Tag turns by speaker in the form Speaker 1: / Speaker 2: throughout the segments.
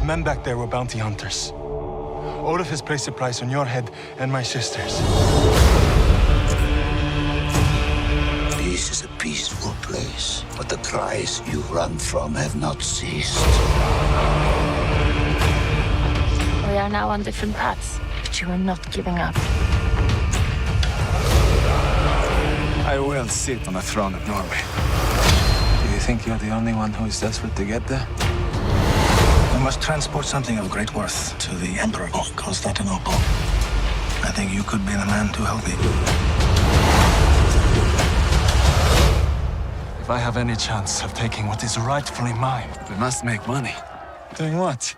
Speaker 1: men back there were bounty hunters. Olaf has placed a price on your head and my sister's.
Speaker 2: This is a peaceful place, but the cries you run from have not ceased.
Speaker 3: We are now on different paths, but you are not giving up.
Speaker 1: I will sit on the throne of Norway. Do you think you're the only one who is desperate to get there? I must transport something of great worth to the Emperor of Constantinople. I think you could be the man to help me. If I have any chance of taking what is rightfully mine, we must make money. Doing what?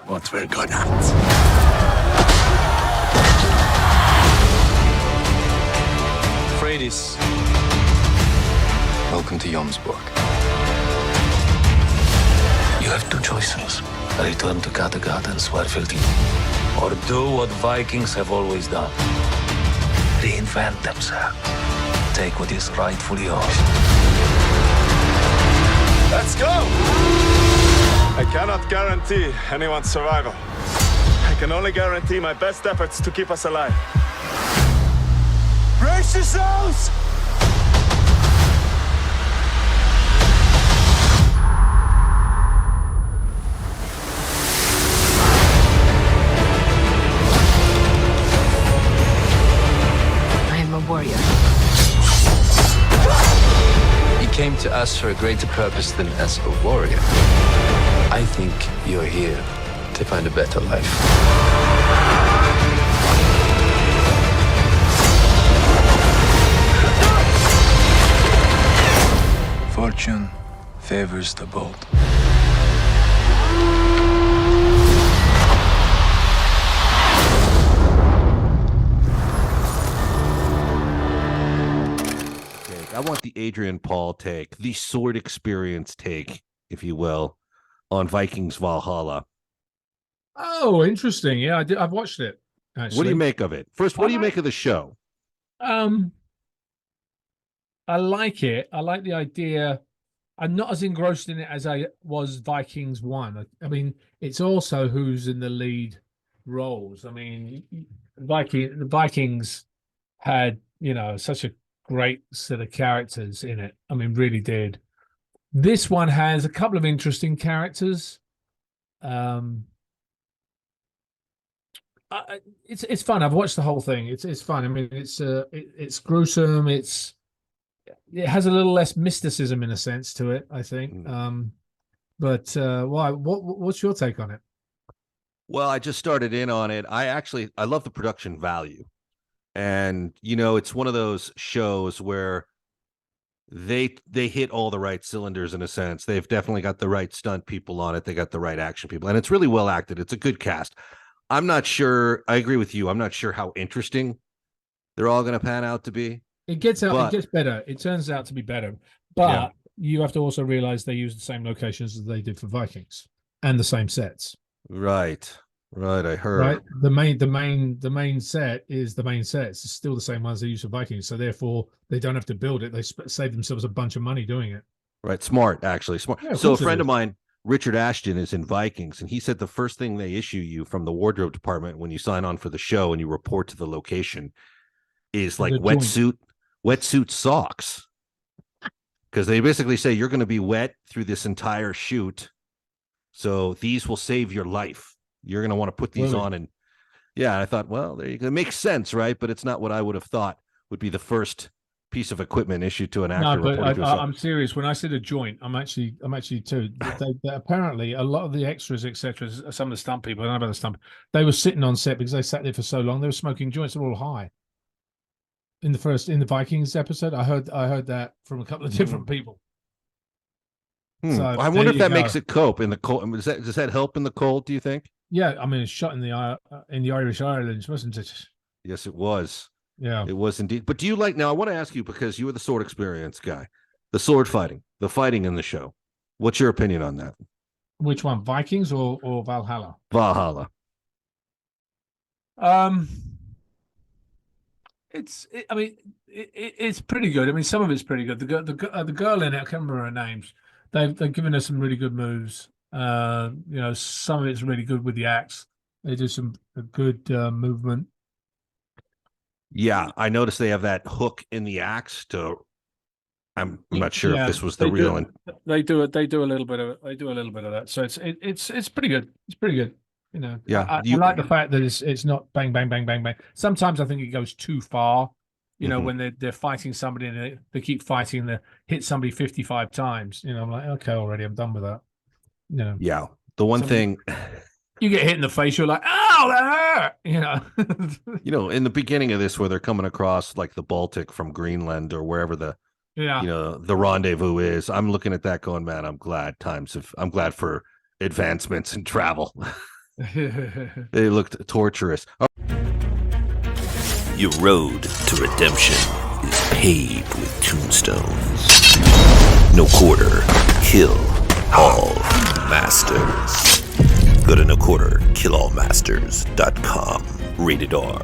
Speaker 1: What we're good at. Freydis. Welcome to Jomsborg.
Speaker 2: You have two choices. Return to Kattegat and Swarfildin, or do what Vikings have always done. Reinvent themselves. Take what is rightfully yours.
Speaker 1: Let's go! I cannot guarantee anyone's survival. I can only guarantee my best efforts to keep us alive. Brace yourselves!
Speaker 3: I am a warrior.
Speaker 4: You came to us for a greater purpose than as a warrior. I think you're here to find a better life.
Speaker 1: Fortune favors the bold.
Speaker 5: I want the Adrian Paul take, the sword experience take, if you will, on Vikings Valhalla.
Speaker 6: Oh, interesting. Yeah, I've watched it. Actually.
Speaker 5: What do you make of it? First, what do you make of the show?
Speaker 6: I like it. I like the idea. I'm not as engrossed in it as I was Vikings 1. I mean, it's also who's in the lead roles. I mean, the Vikings had, such a great set of characters in it. I mean, really did. This one has a couple of interesting characters. It's fun. I've watched the whole thing. It's fun. I mean, it's gruesome. It has a little less mysticism in a sense to it, I think. But why? What's your take on it?
Speaker 5: Well, I just started in on it. I love the production value. And, it's one of those shows where they hit all the right cylinders in a sense. They've definitely got the right stunt people on it. They got the right action people. And it's really well acted. It's a good cast. I'm not sure. I agree with you. I'm not sure how interesting they're all going to pan out to be.
Speaker 6: It gets better. It turns out to be better. But you have to also realize they use the same locations as they did for Vikings and the same sets.
Speaker 5: Right. I heard.
Speaker 6: Right. The main set is the main set. It's still the same ones they use for Vikings. So therefore, they don't have to build it. They save themselves a bunch of money doing it.
Speaker 5: Right. Smart, actually. Smart.
Speaker 6: Yeah,
Speaker 5: so a friend of mine, Richard Ashton, is in Vikings, and he said the first thing they issue you from the wardrobe department when you sign on for the show and you report to the location is like wetsuit socks. Because they basically say you're going to be wet through this entire shoot. So these will save your life. You're going to want to put these on. And I thought, well, there you go. It makes sense, right? But it's not what I would have thought would be the first piece of equipment issued to an actor.
Speaker 6: No, but I'm serious. When I said a joint, I'm actually too. They apparently, a lot of the extras, etc., some of the stunt people, I don't know about the stunt, they were sitting on set because they sat there for so long. They were smoking joints. They're all high. In the Vikings episode, I heard that from a couple of different people.
Speaker 5: So I wonder if that makes it cope in the cold. Does that help in the cold? Do you think?
Speaker 6: Yeah, I mean, it's shot in the Irish Islands, wasn't it?
Speaker 5: Yes, it was.
Speaker 6: Yeah,
Speaker 5: it was indeed. But do you like? Now, I want to ask you, because you were the sword experience guy, the sword fighting, the fighting in the show. What's your opinion on that?
Speaker 6: Which one, Vikings or Valhalla?
Speaker 5: Valhalla.
Speaker 6: It's pretty good. I mean, some of it's pretty good. The girl in it, I can't remember her names. They've given us some really good moves. Some of it's really good with the axe. They do some good movement.
Speaker 5: Yeah, I noticed they have that hook in the axe to. I'm not sure if this was the real one.
Speaker 6: They do it. They do a little bit of it. They do a little bit of that. So it's pretty good. It's pretty good.
Speaker 5: Yeah,
Speaker 6: I like the fact that it's not bang bang bang bang bang. Sometimes I think it goes too far. When they're fighting somebody and they keep fighting, they hit somebody 55 times. I'm like, okay, already, I'm done with that.
Speaker 5: Yeah, the one thing.
Speaker 6: You get hit in the face, you're like, "Oh, that hurt!"
Speaker 5: In the beginning of this, where they're coming across like the Baltic from Greenland or wherever the rendezvous is, I'm looking at that, going, "Man, I'm glad for advancements in travel." They looked torturous.
Speaker 7: Your road to redemption is paved with tombstones. No quarter, kill all masters. Go to noquarterkillallmasters.com. Rated R.